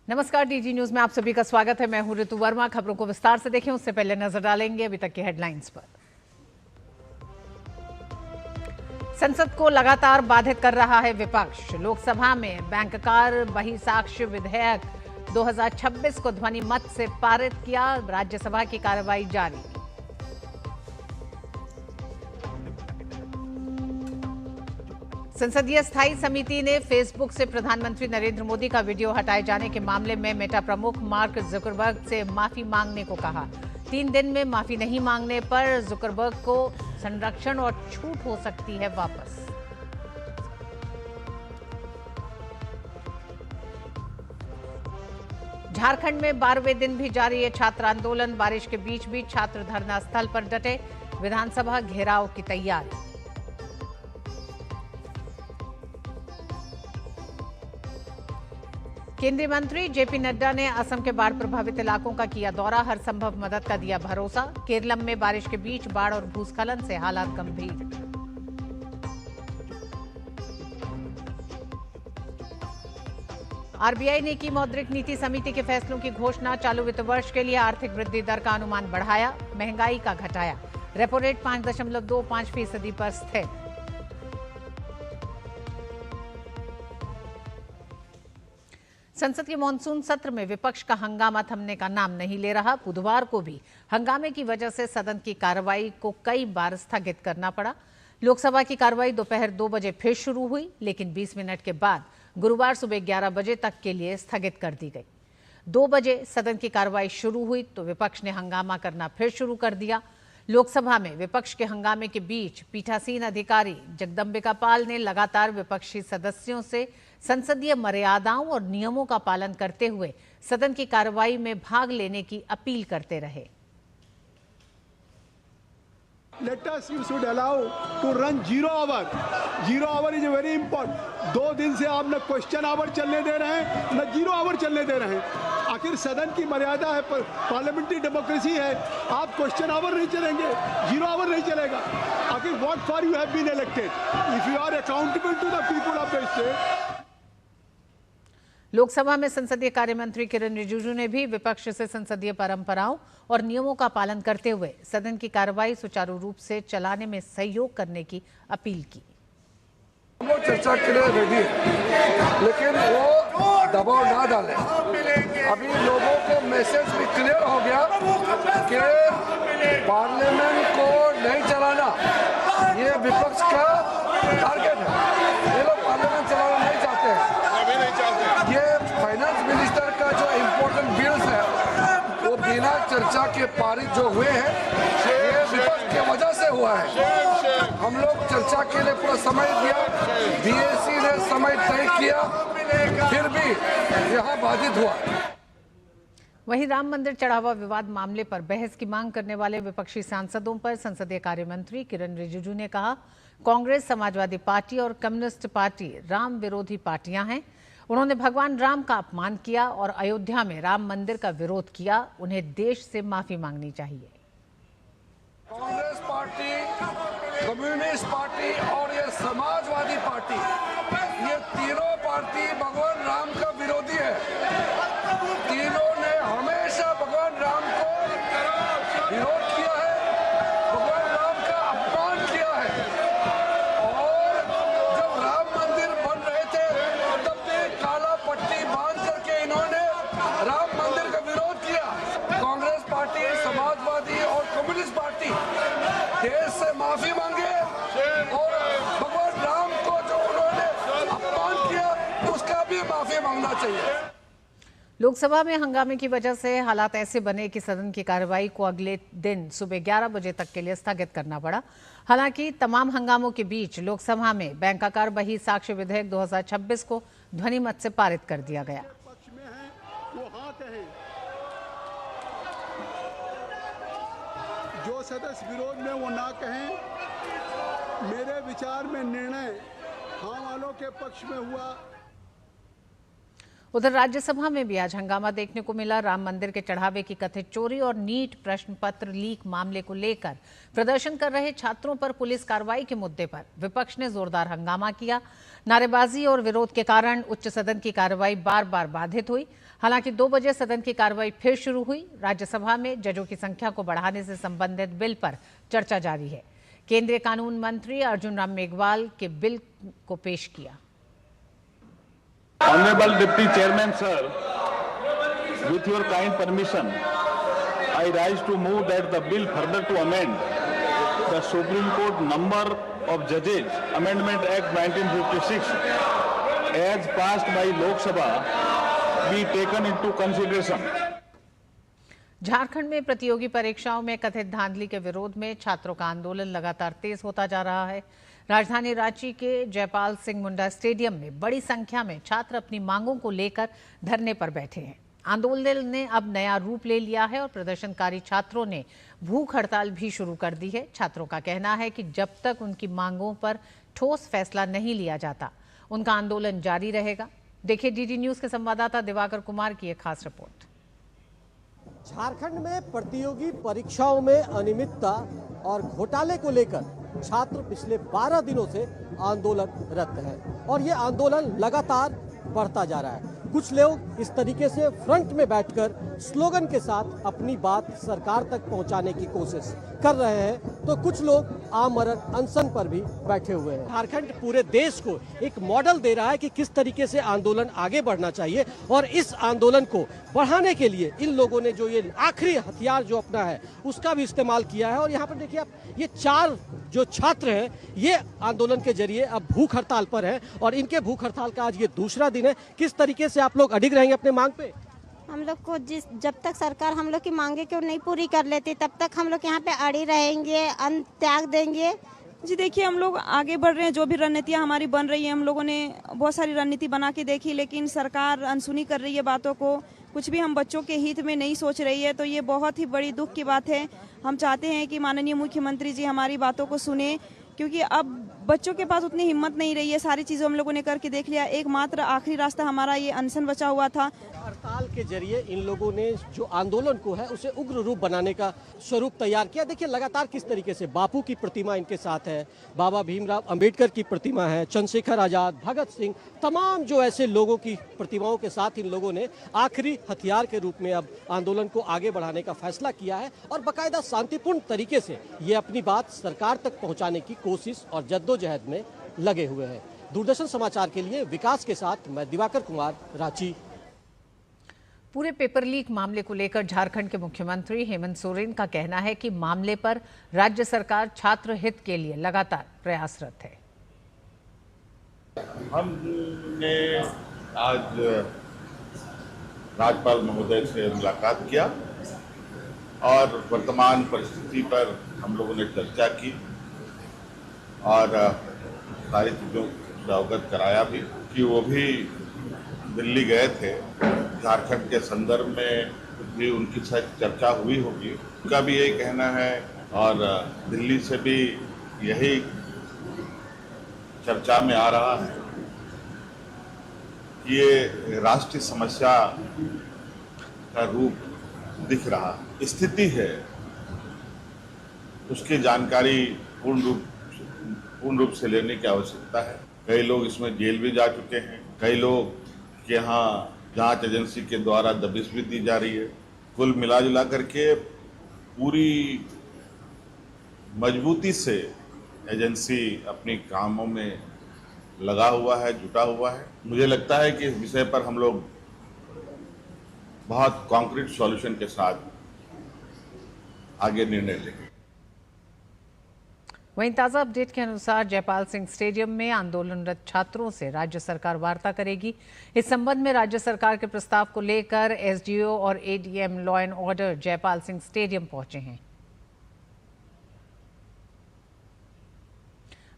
नमस्कार, DG news में आप सभी का स्वागत है। मैं हूं ऋतु वर्मा। खबरों को विस्तार से देखें उससे पहले नजर डालेंगे अभी तक की हेडलाइंस पर। संसद को लगातार बाधित कर रहा है विपक्ष। लोकसभा में बैंककार बहिसाक्ष्य विधेयक 2026 को ध्वनि मत से पारित किया। राज्यसभा की कार्रवाई जारी। संसदीय स्थायी समिति ने फेसबुक से प्रधानमंत्री नरेंद्र मोदी का वीडियो हटाए जाने के मामले में मेटा प्रमुख मार्क जुकरबर्ग से माफी मांगने को कहा। 3 दिन में माफी नहीं मांगने पर जुकरबर्ग को संरक्षण और छूट हो सकती है वापस। झारखंड में 12वें दिन भी जारी है छात्र आंदोलन। बारिश के बीच भी छात्र धरना स्थल पर डटे। विधानसभा घेराव की तैयारी। केंद्रीय मंत्री जेपी नड्डा ने असम के बाढ़ प्रभावित इलाकों का किया दौरा। हर संभव मदद का दिया भरोसा। केरलम में बारिश के बीच बाढ़ और भूस्खलन से हालात गंभीर। आरबीआई ने की मौद्रिक नीति समिति के फैसलों की घोषणा। चालू वित्त वर्ष के लिए आर्थिक वृद्धि दर का अनुमान बढ़ाया, महंगाई का घटाया। रेपो रेट 5.25% पर स्थिर। संसद के मॉनसून सत्र में विपक्ष का हंगामा थमने का नाम नहीं ले रहा। बुधवार को भी हंगामे की वजह से सदन की कार्रवाई को कई बार स्थगित करना पड़ा। लोकसभा की कार्रवाई दोपहर 2 बजे फिर शुरू हुई, लेकिन 20 मिनट के बाद गुरुवार सुबह 11 बजे तक के लिए स्थगित कर दी गई। 2 बजे सदन की कार्रवाई शुरू हुई तो विपक्ष ने हंगामा करना फिर शुरू कर दिया। लोकसभा में विपक्ष के हंगामे के बीच पीठासीन अधिकारी जगदम्बिका पाल ने लगातार विपक्षी सदस्यों से संसदीय मर्यादाओं और नियमों का पालन करते हुए सदन की कार्रवाई में भाग लेने की अपील करते रहे। Let us, you should allow to run 0 hour. 0 hour is very important. 2 दिन से आप न क्वेश्चन आवर चलने दे रहे हैं, न 0 आवर चलने दे रहे हैं। आखिर सदन की मर्यादा है, पार्लियामेंट्री डेमोक्रेसी है। आप क्वेश्चन आवर नहीं चलेंगे, 0 आवर नहीं चलेगा। आखिर what for you have been elected? If you are accountable to the people of the state. Lok Sabha में संसदीय कार्य मंत्री किरण रिजिजू ने भी विपक्ष से संसदीय परंपराओं और नियमों का पालन करते हुए सदन की कार्रवाई सुचारू रूप से चलाने में सहयोग करने की अपील की। हम लोग चर्चा के लिए रेडी है, लेकिन वो दबाव ना डालें। अभी लोगों को मैसेज भी क्लियर हो गया कि पार्लियामेंट को नहीं चलाना ये विपक्ष का टारगेट है। ये लोग पार्लियामेंट चलाना नहीं चाहते हैं। ये फाइनेंस मिनिस्टर का जो इम्पोर्टेंट बिल्स है वो बिना चर्चा के पारित जो हुए हैं ये विपक्ष की वजह से हुआ है। हम लोग चर्चा के लिए पूरा समय दिया, बीएससी ने समय तय किया, फिर भी यहाँ बाधित हुआ। वहीं राम मंदिर चढ़ावा विवाद मामले पर बहस की मांग करने वाले विपक्षी सांसदों पर संसदीय कार्य मंत्री किरण रिजिजू ने कहा, कांग्रेस, समाजवादी पार्टी और कम्युनिस्ट पार्टी राम विरोधी पार्टियां हैं। उन्होंने भगवान राम का अपमान किया और अयोध्या में राम मंदिर का विरोध किया। उन्हें देश से माफी मांगनी चाहिए। कांग्रेस पार्टी, कम्युनिस्ट पार्टी और ये समाजवादी पार्टी, ये तीनों पार्टी भगवान राम का विरोधी है। तीनों ने हमेशा भगवान राम को विरोध किया है, भगवान राम का अपमान किया है। और जब राम मंदिर बन रहे थे तब भी काला पट्टी बांध करके इन्होंने राम मंदिर का विरोध किया। कांग्रेस पार्टी, समाजवादी और कम्युनिस्ट पार्टी देश से माफी मांगे और भगवान राम को जो उन्होंने अपमान किया उसका भी माफी मांगना चाहिए। लोकसभा में हंगामे की वजह से हालात ऐसे बने कि सदन की कार्रवाई को अगले दिन सुबह 11 बजे तक के लिए स्थगित करना पड़ा। हालांकि तमाम हंगामों के बीच लोकसभा में बैंकाकार बहिसाक्ष्य विधेयक 2026 को ध्वनि मत से पारित कर दिया गया। पक्ष में है वो हाँ कहें, जो सदस्य विरोध में वो ना कहें। मेरे विचार में निर्णय हाँ वालों के पक्ष में हुआ। उधर राज्यसभा में भी आज हंगामा देखने को मिला। राम मंदिर के चढ़ावे की कथित चोरी और नीट प्रश्न पत्र लीक मामले को लेकर प्रदर्शन कर रहे छात्रों पर पुलिस कार्रवाई के मुद्दे पर विपक्ष ने जोरदार हंगामा किया। नारेबाजी और विरोध के कारण उच्च सदन की कार्रवाई बार बार बाधित हुई। हालांकि 2 बजे सदन की कार्रवाई फिर शुरू हुई। राज्यसभा में जजों की संख्या को बढ़ाने से संबंधित बिल पर चर्चा जारी है। केंद्रीय कानून मंत्री अर्जुन राम मेघवाल के बिल को पेश किया। Honorable Deputy Chairman, sir, with your kind permission, I rise to move that the bill further to amend the Supreme Court Number of Judges Amendment Act 1956 as passed by Lok Sabha be taken into consideration. Jharkhand में प्रतियोगी परीक्षाओं में कथित धांधली के विरोध में छात्रों का आंदोलन लगातार तेज होता जा रहा है। राजधानी रांची के जयपाल सिंह मुंडा स्टेडियम में बड़ी संख्या में छात्र अपनी मांगों को लेकर धरने पर बैठे हैं। आंदोलन ने अब नया रूप ले लिया है और प्रदर्शनकारी छात्रों ने भूख हड़ताल भी शुरू कर दी है। छात्रों का कहना है कि जब तक उनकी मांगों पर ठोस फैसला नहीं लिया जाता, उनका आंदोलन जारी रहेगा। देखिए डीडी न्यूज के संवाददाता दिवाकर कुमार की एक खास रिपोर्ट। झारखंड में प्रतियोगी परीक्षाओं में अनियमितता और घोटाले को लेकर छात्र पिछले 12 दिनों से आंदोलनरत हैं और ये आंदोलन लगातार बढ़ता जा रहा है। कुछ लोग इस तरीके से फ्रंट में बैठकर स्लोगन के साथ अपनी बात सरकार तक पहुंचाने की कोशिश कर रहे हैं, तो कुछ लोग आमरण अनशन पर भी बैठे हुए हैं। झारखंड पूरे देश को एक मॉडल दे रहा है कि किस तरीके से आंदोलन आगे बढ़ना चाहिए और इस आंदोलन को बढ़ाने के लिए इन लोगों ने जो ये आखिरी हथियार जो अपना है उसका भी इस्तेमाल किया है। और यहाँ पर देखिए आप, ये 4 जो छात्र हैं ये आंदोलन के जरिए अब भूख हड़ताल पर हैं और इनके भूख हड़ताल का आज ये दूसरा दिन है। किस तरीके से आप लोग अडिग रहेंगे अपने मांग पे? हम लोग को जब तक सरकार हम लोग की मांगे क्यों नहीं पूरी कर लेती, तब तक हम लोग यहाँ पे अड़ी रहेंगे, अन्न त्याग देंगे। जी देखिए, हम लोग आगे बढ़ रहे हैं। जो भी रणनीतियाँ हमारी बन रही है, हम लोगों ने बहुत सारी रणनीति बना के देखी, लेकिन सरकार अनसुनी कर रही है बातों को। कुछ भी हम बच्चों के हित में नहीं सोच रही है, तो ये बहुत ही बड़ी दुख की बात है। हम चाहते हैं कि माननीय मुख्यमंत्री जी हमारी बातों को सुने, क्योंकि अब बच्चों के पास उतनी हिम्मत नहीं रही है। सारी चीज़ें हम लोगों ने करके देख लिया। एकमात्र आखिरी रास्ता हमारा ये अनशन बचा हुआ था। हड़ताल के जरिए इन लोगों ने जो आंदोलन को है उसे उग्र रूप बनाने का स्वरूप तैयार किया। देखिए लगातार किस तरीके से बापू की प्रतिमा इनके साथ है, बाबा भीमराव अंबेडकर की प्रतिमा है, चंद्रशेखर आजाद, भगत सिंह, तमाम जो ऐसे लोगों की प्रतिमाओं के साथ इन लोगों ने आखिरी हथियार के रूप में अब आंदोलन को आगे बढ़ाने का फैसला किया है और बाकायदा शांतिपूर्ण तरीके से ये अपनी बात सरकार तक पहुंचाने की कोशिश और जद्दोजहद में लगे हुए हैं। दूरदर्शन समाचार के लिए विकास के साथ मैं दिवाकर कुमार, रांची। पूरे पेपर लीक मामले को लेकर झारखंड के मुख्यमंत्री हेमंत सोरेन का कहना है कि मामले पर राज्य सरकार छात्र हित के लिए लगातार प्रयासरत है। हमने आज राज्यपाल महोदय से मुलाकात किया और वर्तमान परिस्थिति पर हम लोगों ने चर्चा की और सारी चीज़ों से अवगत कराया भी कि वो भी दिल्ली गए थे। झारखंड के संदर्भ में भी उनकी शायद चर्चा हुई होगी। उनका भी यही कहना है और दिल्ली से भी यही चर्चा में आ रहा है कि ये राष्ट्रीय समस्या का रूप दिख रहा स्थिति है, उसकी जानकारी पूर्ण रूप से लेने की आवश्यकता है। कई लोग इसमें जेल भी जा चुके हैं, कई लोग के यहाँ जांच एजेंसी के द्वारा दबिश भी दी जा रही है। कुल मिला जुला करके पूरी मजबूती से एजेंसी अपनी कामों में लगा हुआ है, जुटा हुआ है। मुझे लगता है कि इस विषय पर हम लोग बहुत कॉन्क्रीट सॉल्यूशन के साथ आगे निर्णय लेंगे। वहीं ताज़ा अपडेट के अनुसार जयपाल सिंह स्टेडियम में आंदोलनरत छात्रों से राज्य सरकार वार्ता करेगी। इस संबंध में राज्य सरकार के प्रस्ताव को लेकर एसडीओ और ADM law and order Jaipal Singh stadium पहुंचे हैं।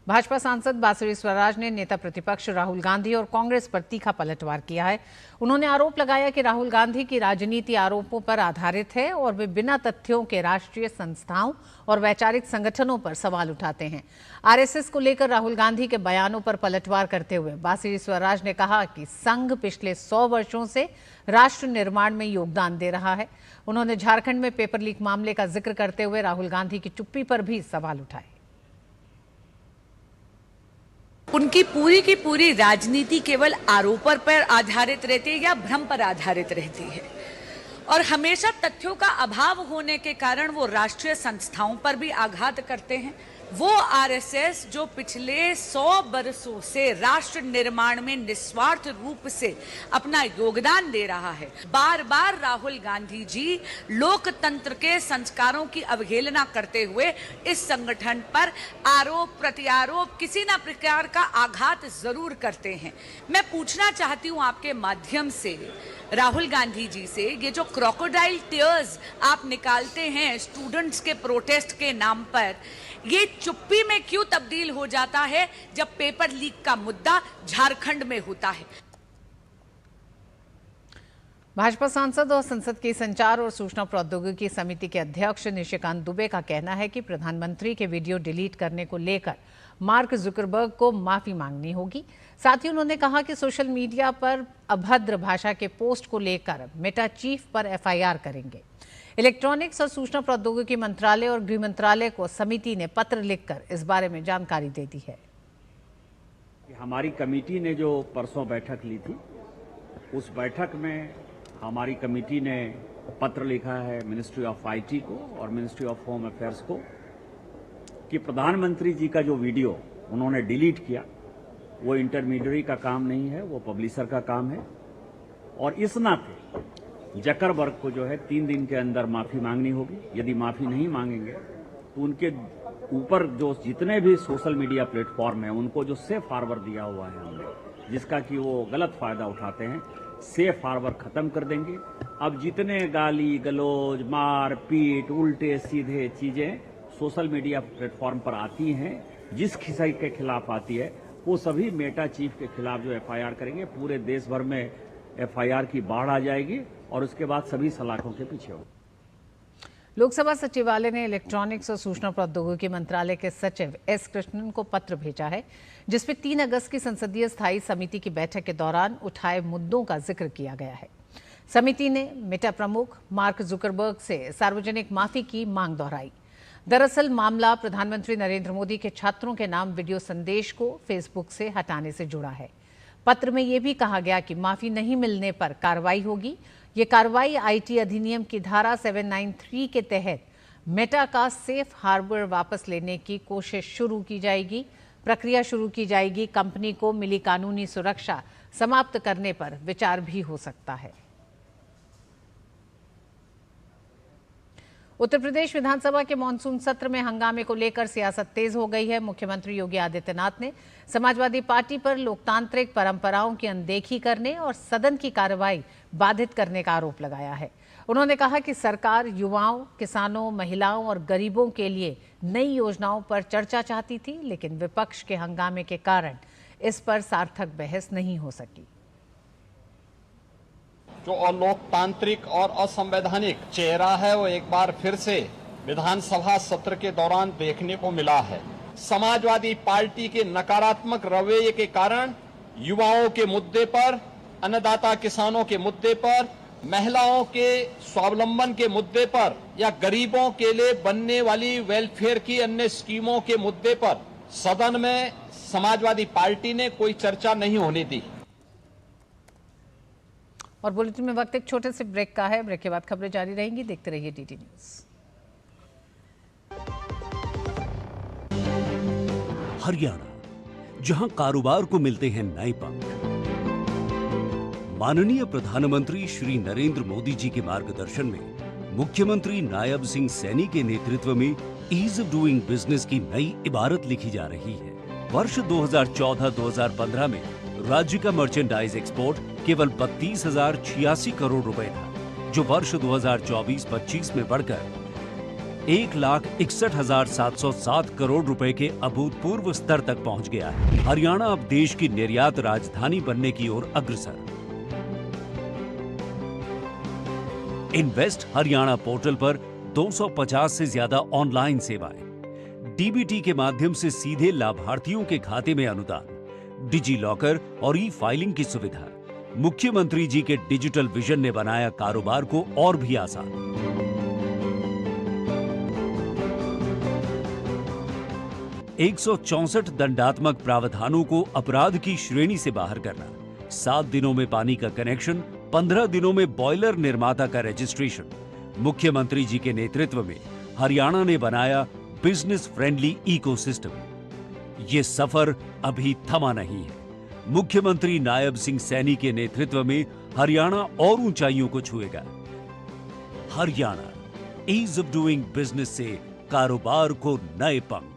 भाजपा सांसद बासुरी स्वराज ने नेता प्रतिपक्ष राहुल गांधी और कांग्रेस पर तीखा पलटवार किया है। उन्होंने आरोप लगाया कि राहुल गांधी की राजनीति आरोपों पर आधारित है और वे बिना तथ्यों के राष्ट्रीय संस्थाओं और वैचारिक संगठनों पर सवाल उठाते हैं। आरएसएस को लेकर राहुल गांधी के बयानों पर पलटवार करते हुए बासुरी स्वराज ने कहा कि संघ पिछले 100 वर्षों से राष्ट्र निर्माण में योगदान दे रहा है। उन्होंने झारखंड में पेपर लीक मामले का जिक्र करते हुए राहुल गांधी की चुप्पी पर भी सवाल उठाए। उनकी पूरी की पूरी राजनीति केवल आरोपों पर आधारित रहती है या भ्रम पर आधारित रहती है और हमेशा तथ्यों का अभाव होने के कारण वो राष्ट्रीय संस्थाओं पर भी आघात करते हैं। वो आरएसएस जो पिछले 100 वर्षों से राष्ट्र निर्माण में निस्वार्थ रूप से अपना योगदान दे रहा है। बार बार राहुल गांधी जी लोकतंत्र के संस्कारों की अवहेलना करते हुए इस संगठन पर आरोप प्रत्यारोप किसी न प्रकार का आघात जरूर करते हैं। मैं पूछना चाहती हूं आपके माध्यम से राहुल गांधी जी से, ये जो क्रोकोडाइल टीयर्स आप निकालते हैं स्टूडेंट्स के प्रोटेस्ट के नाम पर, ये चुप्पी में क्यों तब्दील हो जाता है जब पेपर लीक का मुद्दा झारखंड में होता है? भाजपा सांसद और संसद की संचार और सूचना प्रौद्योगिकी समिति के अध्यक्ष निशिकांत दुबे का कहना है कि प्रधानमंत्री के वीडियो डिलीट करने को लेकर मार्क जुकरबर्ग को माफी मांगनी होगी। साथ ही उन्होंने कहा कि सोशल मीडिया पर अभद्र भाषा के पोस्ट को लेकर मेटा चीफ पर एफआईआर करेंगे। इलेक्ट्रॉनिक्स और सूचना प्रौद्योगिकी मंत्रालय और गृह मंत्रालय को समिति ने पत्र लिखकर इस बारे में जानकारी दे दी है। हमारी कमेटी ने जो परसों बैठक ली थी, उस बैठक में हमारी कमेटी ने पत्र लिखा है मिनिस्ट्री ऑफ आईटी को और मिनिस्ट्री ऑफ होम अफेयर्स को कि प्रधानमंत्री जी का जो वीडियो उन्होंने डिलीट किया वो इंटरमीडियरी का काम नहीं है, वो पब्लिशर का काम है और इस नाते जकरबर्ग को जो है 3 दिन के अंदर माफी मांगनी होगी। यदि माफी नहीं मांगेंगे तो उनके ऊपर जो जितने भी सोशल मीडिया प्लेटफॉर्म है उनको जो सेफ हार्बर दिया हुआ है हमने, जिसका कि वो गलत फायदा उठाते हैं, सेफ हार्बर खत्म कर देंगे। अब जितने गाली गलौज मार पीट उल्टे सीधे चीजें सोशल मीडिया प्लेटफॉर्म पर आती हैं, जिस किसी के खिलाफ आती है वो सभी मेटा चीफ के खिलाफ जो एफआईआर करेंगे, पूरे देश भर में एफआईआर की बाढ़ आ जाएगी और उसके बाद सभी सलाखों के पीछे होगी। लोकसभा सचिवालय ने इलेक्ट्रॉनिक्स और सूचना प्रौद्योगिकी मंत्रालय के सचिव एस कृष्णन को पत्र भेजा है, जिसमें 3 अगस्त की संसदीय स्थायी समिति की बैठक के दौरान उठाए मुद्दों का जिक्र किया गया है। समिति ने मेटा प्रमुख मार्क जुकरबर्ग से सार्वजनिक माफी की मांग दोहराई। दरअसल मामला प्रधानमंत्री नरेंद्र मोदी के छात्रों के नाम वीडियो संदेश को फेसबुक से हटाने से जुड़ा है। पत्र में यह भी कहा गया कि माफी नहीं मिलने पर कार्रवाई होगी। ये कार्रवाई आईटी अधिनियम की धारा 793 के तहत मेटा का सेफ हार्बर वापस लेने की कोशिश शुरू की जाएगी। प्रक्रिया शुरू की जाएगी। कंपनी को मिली कानूनी सुरक्षा समाप्त करने पर विचार भी हो सकता है। उत्तर प्रदेश विधानसभा के मानसून सत्र में हंगामे को लेकर सियासत तेज हो गई है। मुख्यमंत्री योगी आदित्यनाथ ने समाजवादी पार्टी पर लोकतांत्रिक परंपराओं की अनदेखी करने और सदन की कार्रवाई बाधित करने का आरोप लगाया है। उन्होंने कहा कि सरकार युवाओं, किसानों, महिलाओं और गरीबों के लिए नई योजनाओं पर चर्चा चाहती थी, लेकिन विपक्ष के हंगामे के कारण इस पर सार्थक बहस नहीं हो सकी। जो अलोकतांत्रिक और असंवैधानिक चेहरा है वो एक बार फिर से विधानसभा सत्र के दौरान देखने को मिला है। समाजवादी पार्टी के नकारात्मक रवैये के कारण युवाओं के मुद्दे पर, अन्नदाता किसानों के मुद्दे पर, महिलाओं के स्वावलंबन के मुद्दे पर या गरीबों के लिए बनने वाली वेलफेयर की अन्य स्कीमों के मुद्दे पर सदन में समाजवादी पार्टी ने कोई चर्चा नहीं होने दी। और बुलेटिन में वक्त एक छोटे से ब्रेक का है। ब्रेक के बाद खबरें जारी रहेंगी। देखते रहिए डीडी न्यूज। हरियाणा, जहां कारोबार को मिलते हैं नए पंख। माननीय प्रधानमंत्री श्री नरेंद्र मोदी जी के मार्गदर्शन में मुख्यमंत्री नायब सिंह सैनी के नेतृत्व में ईज ऑफ डूइंग बिजनेस की नई इबारत लिखी जा रही है। वर्ष 2014-2015 में राज्य का मर्चेंडाइज एक्सपोर्ट केवल 32,086 करोड़ रुपए था, जो वर्ष 2024-25 में बढ़कर 1,61,707 करोड़ रुपए के अभूतपूर्व स्तर तक पहुंच गया है। हरियाणा अब देश की निर्यात राजधानी बनने की ओर अग्रसर। इन्वेस्ट हरियाणा पोर्टल पर 250 से ज्यादा ऑनलाइन सेवाएं, डीबीटी के माध्यम से सीधे लाभार्थियों के खाते में अनुदान, डिजी लॉकर और ई फाइलिंग की सुविधा। मुख्यमंत्री जी के डिजिटल विजन ने बनाया कारोबार को और भी आसान। 164 दंडात्मक प्रावधानों को अपराध की श्रेणी से बाहर करना, 7 दिनों में पानी का कनेक्शन, 15 दिनों में बॉयलर निर्माता का रजिस्ट्रेशन। मुख्यमंत्री जी के नेतृत्व में हरियाणा ने बनाया बिजनेस फ्रेंडली इकोसिस्टम। ये सफर अभी थमा नहीं है। मुख्यमंत्री नायब सिंह सैनी के नेतृत्व में हरियाणा और ऊंचाइयों को छुएगा। Haryana, ease of doing business से कारोबार को नए पंख।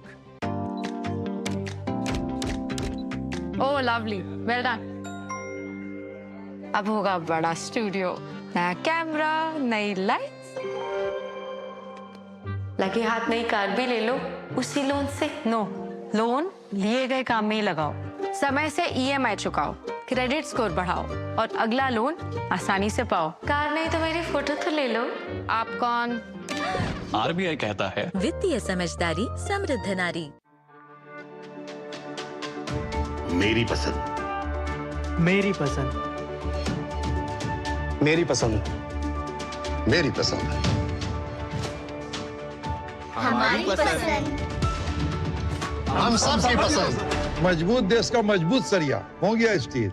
Oh lovely, well done. अब होगा बड़ा स्टूडियो, नया कैमरा, नई लाइट्स। लगे हाथ नई कार भी ले लो उसी लोन से। नो, लोन लिए गए काम में ही लगाओ, समय से ईएमआई चुकाओ, क्रेडिट स्कोर बढ़ाओ और अगला लोन आसानी से पाओ। कार नहीं तो मेरी फोटो तो ले लो। आप कौन? आरबीआई कहता है वित्तीय समझदारी समृद्ध नारी। मेरी पसंद, मेरी पसंद, मेरी पसंद, मेरी पसंद, हमारी पसंद, हम सबकी पसंद। मजबूत देश का मजबूत सरिया हो गया स्टील।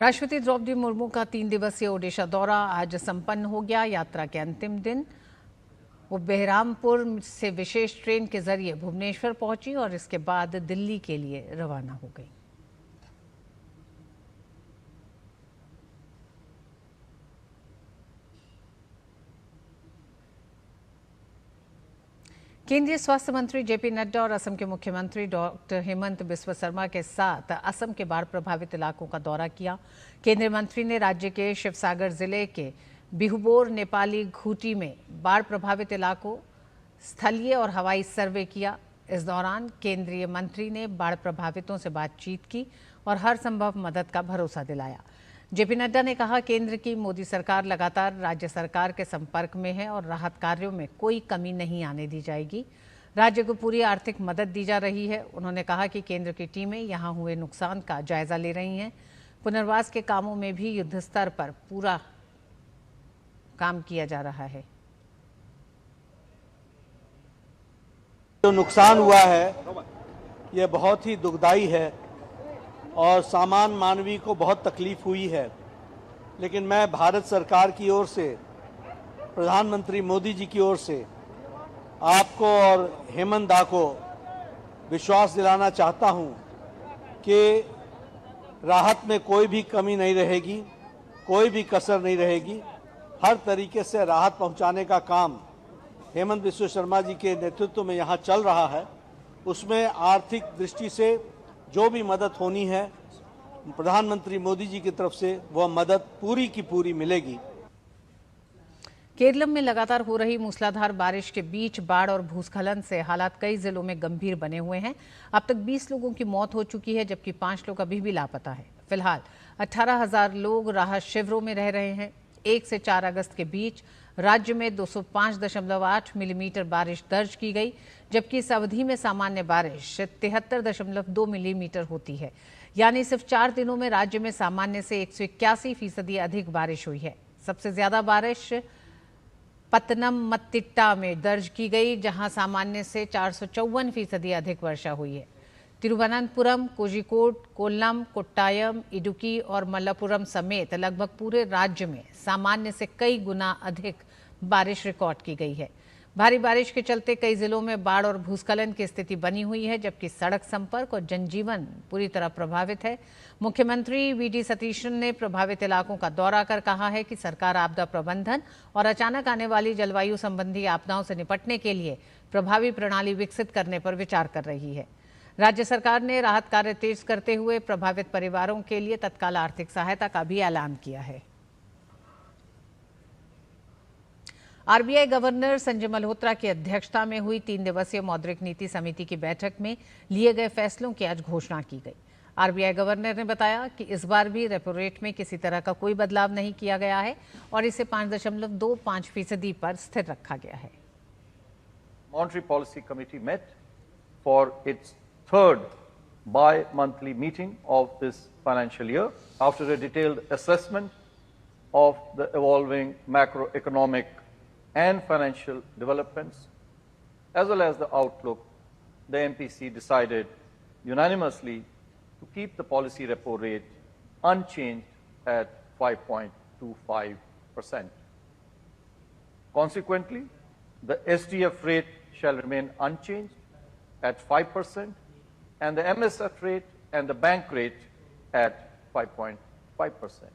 राष्ट्रपति द्रौपदी मुर्मू का 3 दिवसीय ओडिशा दौरा आज संपन्न हो गया। यात्रा के अंतिम दिन वो बेहरामपुर से विशेष ट्रेन के जरिए भुवनेश्वर पहुंची और इसके बाद दिल्ली के लिए रवाना हो गई। केंद्रीय स्वास्थ्य मंत्री जेपी नड्डा और असम के मुख्यमंत्री डॉक्टर हेमंत बिस्वा शर्मा के साथ असम के बाढ़ प्रभावित इलाकों का दौरा किया। केंद्रीय मंत्री ने राज्य के शिवसागर जिले के बिहुबोर नेपाली घूटी में बाढ़ प्रभावित इलाकों स्थलीय और हवाई सर्वे किया। इस दौरान केंद्रीय मंत्री ने बाढ़ प्रभावितों से बातचीत की और हर संभव मदद का भरोसा दिलाया। जेपी नड्डा ने कहा, केंद्र की मोदी सरकार लगातार राज्य सरकार के संपर्क में है और राहत कार्यों में कोई कमी नहीं आने दी जाएगी। राज्य को पूरी आर्थिक मदद दी जा रही है। उन्होंने कहा कि केंद्र की टीमें यहां हुए नुकसान का जायजा ले रही हैं। पुनर्वास के कामों में भी युद्ध स्तर पर पूरा काम किया जा रहा है। जो नुकसान हुआ है ये बहुत ही दुखदाई है और सामान्य मानवीय को बहुत तकलीफ हुई है, लेकिन मैं भारत सरकार की ओर से, प्रधानमंत्री मोदी जी की ओर से आपको और हेमंत दा को विश्वास दिलाना चाहता हूं कि राहत में कोई भी कमी नहीं रहेगी, कोई भी कसर नहीं रहेगी। हर तरीके से राहत पहुंचाने का काम हेमंत बिस्वा शर्मा जी के नेतृत्व में यहाँ चल रहा है। उसमें आर्थिक दृष्टि से जो भी मदद होनी है प्रधानमंत्री मोदी जी की तरफ से वह मदद पूरी की पूरी मिलेगी। केरल में लगातार हो रही मूसलाधार बारिश के बीच बाढ़ और भूस्खलन से हालात कई जिलों में गंभीर बने हुए हैं। अब तक 20 लोगों की मौत हो चुकी है, जबकि 5 लोग अभी भी लापता है। फिलहाल 18,000 लोग राहत शिविरों में रह रहे हैं। 1 से 4 अगस्त के बीच राज्य में 205.8 मिलीमीटर बारिश दर्ज की गई, जबकि इस अवधि में सामान्य बारिश 73.2 मिलीमीटर होती है। यानी सिर्फ 4 दिनों में राज्य में सामान्य से 181% अधिक बारिश हुई है। सबसे ज्यादा बारिश पतनमतिट्टा में दर्ज की गई, जहां सामान्य से 454% अधिक वर्षा हुई है। तिरुवनंतपुरम, कोझिकोड, कोल्लम, कोट्टायम, इडुक्की और मल्लपुरम समेत लगभग पूरे राज्य में सामान्य से कई गुना अधिक बारिश रिकॉर्ड की गई है। भारी बारिश के चलते कई जिलों में बाढ़ और भूस्खलन की स्थिति बनी हुई है, जबकि सड़क संपर्क और जनजीवन पूरी तरह प्रभावित है। मुख्यमंत्री वीडी सतीशन ने प्रभावित इलाकों का दौरा कर कहा है कि सरकार आपदा प्रबंधन और अचानक आने वाली जलवायु संबंधी आपदाओं से निपटने के लिए प्रभावी प्रणाली विकसित करने पर विचार कर रही है। राज्य सरकार ने राहत कार्य तेज करते हुए प्रभावित परिवारों के लिए तत्काल आर्थिक सहायता का भी ऐलान किया है। आरबीआई गवर्नर संजय मल्होत्रा की अध्यक्षता में हुई 3 दिवसीय मौद्रिक नीति समिति की बैठक में लिए गए फैसलों की आज घोषणा की गई। आरबीआई गवर्नर ने बताया कि इस बार भी रेपो रेट में किसी तरह का कोई बदलाव नहीं किया गया है और इसे 5.25% पर स्थिर रखा गया है। Monetary Policy Committee met for its third bi-monthly meeting of this financial year after a detailed assessment of the evolving macroeconomic and financial developments as well as the outlook. The MPC decided unanimously to keep the policy repo rate unchanged at 5.25%. Consequently, the SDF rate shall remain unchanged at 5% and the MSF rate and the bank rate at 5.5%.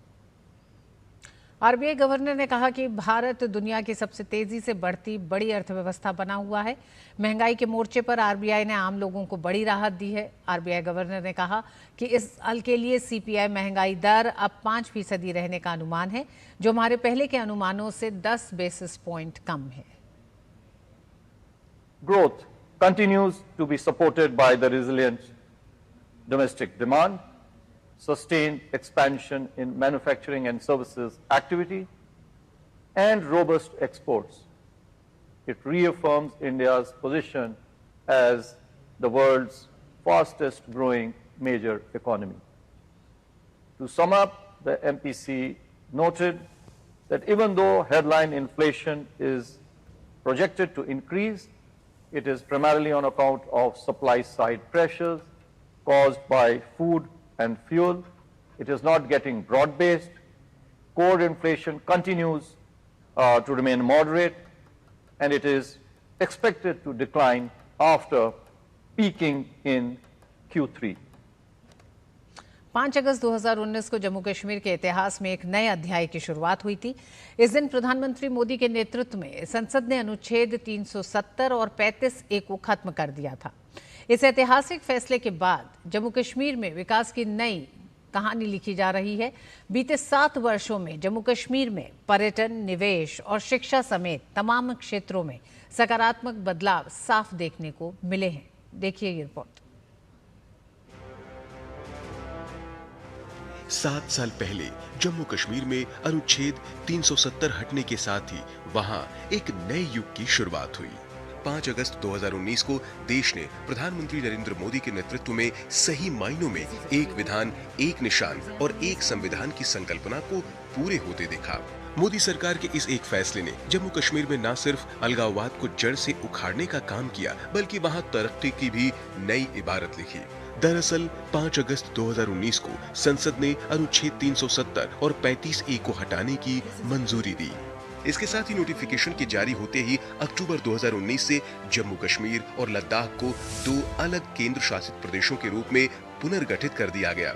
RBI governor ने कहा कि भारत दुनिया की सबसे तेजी से बढ़ती बड़ी अर्थव्यवस्था बना हुआ है। महंगाई के मोर्चे पर आरबीआई ने आम लोगों को बड़ी राहत दी है। आरबीआई गवर्नर ने कहा कि इस साल के लिए सीपीआई महंगाई दर अब 5% रहने का अनुमान है, जो हमारे पहले के अनुमानों से 10 बेसिस पॉइंट कम है। Growth continues to be supported by the resilient domestic demand, sustained expansion in manufacturing and services activity, and robust exports. It reaffirms India's position as the world's fastest growing major economy. To sum up, the MPC noted that even though headline inflation is projected to increase, it is primarily on account of supply side pressures caused by food and fuel. It is not getting broad-based. Core inflation continues to remain moderate, and it is expected to decline after peaking in Q3. 5 अगस्त 2019 को जम्मू कश्मीर के इतिहास में एक नए अध्याय की शुरुआत हुई थी। इस दिन प्रधानमंत्री मोदी के नेतृत्व में संसद ने अनुच्छेद 370 और 35A को खत्म कर दिया था। इस ऐतिहासिक फैसले के बाद जम्मू कश्मीर में विकास की नई कहानी लिखी जा रही है। बीते 7 वर्षों में जम्मू कश्मीर में पर्यटन, निवेश और शिक्षा समेत तमाम क्षेत्रों में सकारात्मक बदलाव साफ देखने को मिले हैं। देखिए ये रिपोर्ट। 7 साल पहले जम्मू कश्मीर में अनुच्छेद 370 हटने के साथ ही वहां एक नए युग की शुरुआत हुई। 5 अगस्त 2019 को देश ने प्रधानमंत्री नरेंद्र मोदी के नेतृत्व में सही मायनों में एक विधान, एक निशान और एक संविधान की संकल्पना को पूरे होते देखा। मोदी सरकार के इस एक फैसले ने जम्मू कश्मीर में न सिर्फ अलगाववाद को जड़ से उखाड़ने का काम किया, बल्कि वहां तरक्की की भी नई इबारत लिखी। दरअसल 5 अगस्त 2019 को संसद ने अनुच्छेद 370 और 35A को हटाने की मंजूरी दी। इसके साथ ही नोटिफिकेशन के जारी होते ही अक्टूबर 2019 से जम्मू कश्मीर और लद्दाख को 2 अलग केंद्र शासित प्रदेशों के रूप में पुनर्गठित कर दिया गया।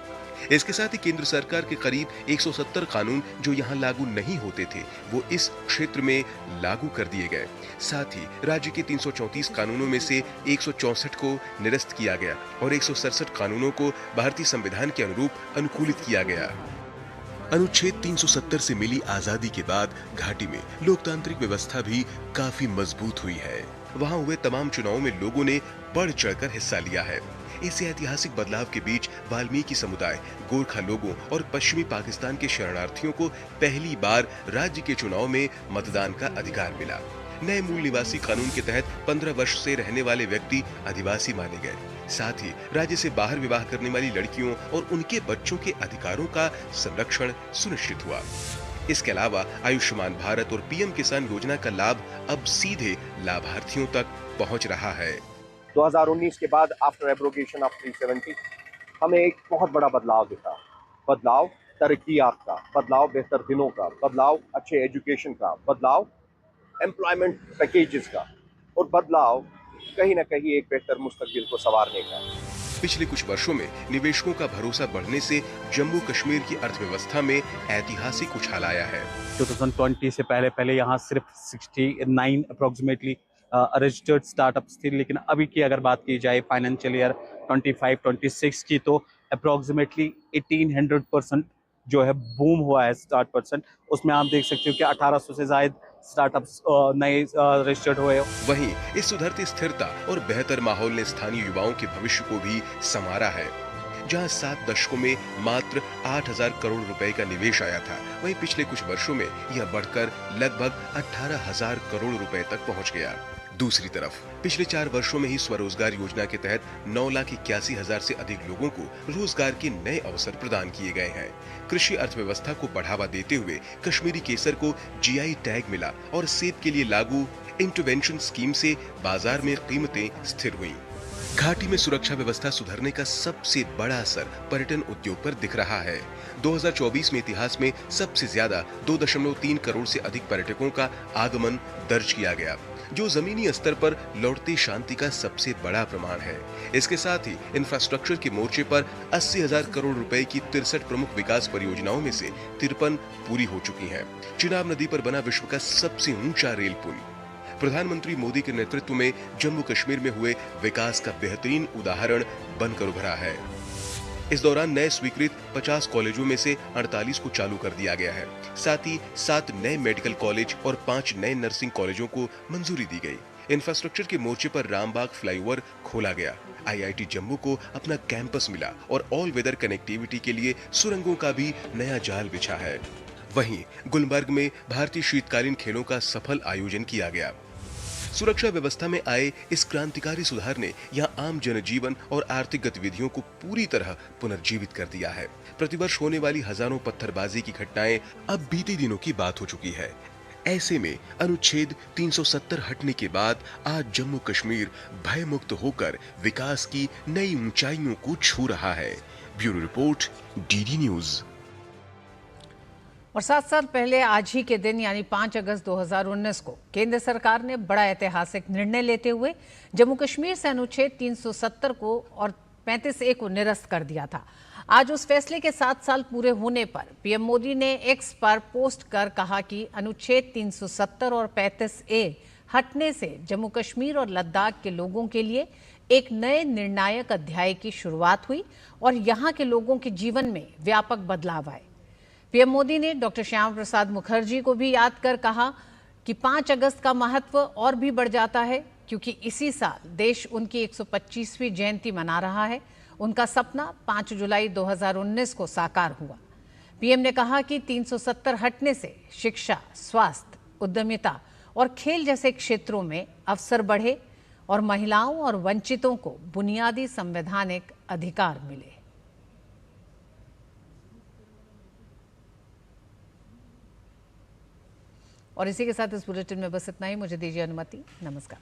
इसके साथ ही केंद्र सरकार के करीब 170 कानून जो यहाँ लागू नहीं होते थे, वो इस क्षेत्र में लागू कर दिए गए। साथ ही राज्य के 334 कानूनों में से 164 को निरस्त किया गया और 167 कानूनों को भारतीय संविधान के अनुरूप अनुकूलित किया गया। अनुच्छेद 370 से मिली आजादी के बाद घाटी में लोकतांत्रिक व्यवस्था भी काफी मजबूत हुई है। वहां हुए तमाम चुनावों में लोगों ने बढ़ चढ़कर हिस्सा लिया है। इस ऐतिहासिक बदलाव के बीच वाल्मीकि समुदाय, गोरखा लोगों और पश्चिमी पाकिस्तान के शरणार्थियों को पहली बार राज्य के चुनाव में मतदान का अधिकार मिला। नए मूल निवासी कानून के तहत 15 वर्ष से रहने वाले व्यक्ति आदिवासी माने गए। साथ ही राज्य से बाहर विवाह करने वाली लड़कियों और उनके बच्चों के अधिकारों का संरक्षण सुनिश्चित हुआ। इसके अलावा आयुष्मान भारत और पीएम किसान योजना का लाभ अब सीधे लाभार्थियों तक पहुंच रहा है। 2019 के बाद आफ्टर एब्रोगेशन ऑफ 370 हमें एक बहुत बड़ा बदलाव दिखा। बदलाव तरक्कियात का, बदलाव बेहतर दिनों का, बदलाव अच्छे एजुकेशन का, बदलाव एम्प्लॉयमेंट पैकेजेस का और बदलाव कहीं न कहीं एक बेहतर मुस्तकबिल को संवारने का। पिछले कुछ वर्षों में निवेशकों का भरोसा बढ़ने से जम्मू कश्मीर की अर्थव्यवस्था में ऐतिहासिक उछाल आया है। 2020 से पहले यहाँ सिर्फ 69 अप्रोक्सीमेटली रजिस्टर्ड स्टार्टअप्स थी, लेकिन अभी की अगर बात की जाए फाइनेंशियल ईयर 25-26 की तो अप्रोक्सीमेटली 1800% जो है बूम हुआ है स्टार्ट परसेंट। उसमें आप देख सकते हो कि 1800 से ज़ायद स्टार्टअप्स नए रजिस्टर्ड हुए। वहीं इस सुधरती स्थिरता और बेहतर माहौल ने स्थानीय युवाओं के भविष्य को भी संवारा है। जहां 7 दशकों में मात्र 8,000 करोड़ रुपए का निवेश आया था, वहीं पिछले कुछ वर्षों में यह बढ़कर लगभग 18,000 करोड़ रुपए तक पहुंच गया। दूसरी तरफ पिछले 4 वर्षों में ही स्वरोजगार योजना के तहत 9,81,000 से अधिक लोगों को रोजगार के नए अवसर प्रदान किए गए हैं। कृषि अर्थव्यवस्था को बढ़ावा देते हुए कश्मीरी केसर को जीआई टैग मिला और सेब के लिए लागू इंटरवेंशन स्कीम से बाजार में कीमतें स्थिर हुईं। घाटी में सुरक्षा व्यवस्था सुधरने का सबसे बड़ा असर पर्यटन उद्योग पर दिख रहा है। 2024 में इतिहास में सबसे ज्यादा 2.3 करोड़ से अधिक पर्यटकों का आगमन दर्ज किया गया, जो जमीनी स्तर पर लौटती शांति का सबसे बड़ा प्रमाण है। इसके साथ ही इंफ्रास्ट्रक्चर के मोर्चे पर 80,000 करोड़ रुपए की 63 प्रमुख विकास परियोजनाओं में से 53 पूरी हो चुकी हैं। चिनाब नदी पर बना विश्व का सबसे ऊंचा रेल पुल प्रधानमंत्री मोदी के नेतृत्व में जम्मू कश्मीर में हुए विकास का बेहतरीन उदाहरण बनकर उभरा है। इस दौरान नए स्वीकृत 50 कॉलेजों में से 48 को चालू कर दिया गया है। साथ ही 7 नए मेडिकल कॉलेज और 5 नए नर्सिंग कॉलेजों को मंजूरी दी गई। इंफ्रास्ट्रक्चर के मोर्चे पर रामबाग फ्लाईओवर खोला गया। आईआईटी जम्मू को अपना कैंपस मिला और ऑल वेदर कनेक्टिविटी के लिए सुरंगों का भी नया जाल बिछा है। वहीं गुलमर्ग में भारतीय शीतकालीन खेलों का सफल आयोजन किया गया। सुरक्षा व्यवस्था में आए इस क्रांतिकारी सुधार ने यहां आम जनजीवन और आर्थिक गतिविधियों को पूरी तरह पुनर्जीवित कर दिया है। प्रतिवर्ष होने वाली हजारों पत्थरबाजी की घटनाएं अब बीते दिनों की बात हो चुकी है। ऐसे में अनुच्छेद 370 हटने के बाद आज जम्मू कश्मीर भय मुक्त होकर विकास की नई ऊंचाइयों को छू रहा है। Bureau report, DD news. और 7 साल पहले आज ही के दिन यानी 5 अगस्त 2019 को केंद्र सरकार ने बड़ा ऐतिहासिक निर्णय लेते हुए जम्मू कश्मीर से अनुच्छेद 370 को और 35A को निरस्त कर दिया था। आज उस फैसले के 7 साल पूरे होने पर पीएम मोदी ने एक्स पर पोस्ट कर कहा कि अनुच्छेद 370 और 35A हटने से जम्मू कश्मीर और लद्दाख के लोगों के लिए एक नए निर्णायक अध्याय की शुरुआत हुई और यहाँ के लोगों के जीवन में व्यापक बदलाव आए। पीएम मोदी ने डॉक्टर श्यामा प्रसाद मुखर्जी को भी याद कर कहा कि 5 अगस्त का महत्व और भी बढ़ जाता है क्योंकि इसी साल देश उनकी 125वीं जयंती मना रहा है। उनका सपना 5 जुलाई 2019 को साकार हुआ। पीएम ने कहा कि 370 हटने से शिक्षा, स्वास्थ्य, उद्यमिता और खेल जैसे क्षेत्रों में अवसर बढ़े और महिलाओं और वंचितों को बुनियादी संवैधानिक अधिकार मिले। और इसी के साथ इस बुलेटिन में बस इतना ही। मुझे दीजिए अनुमति। नमस्कार।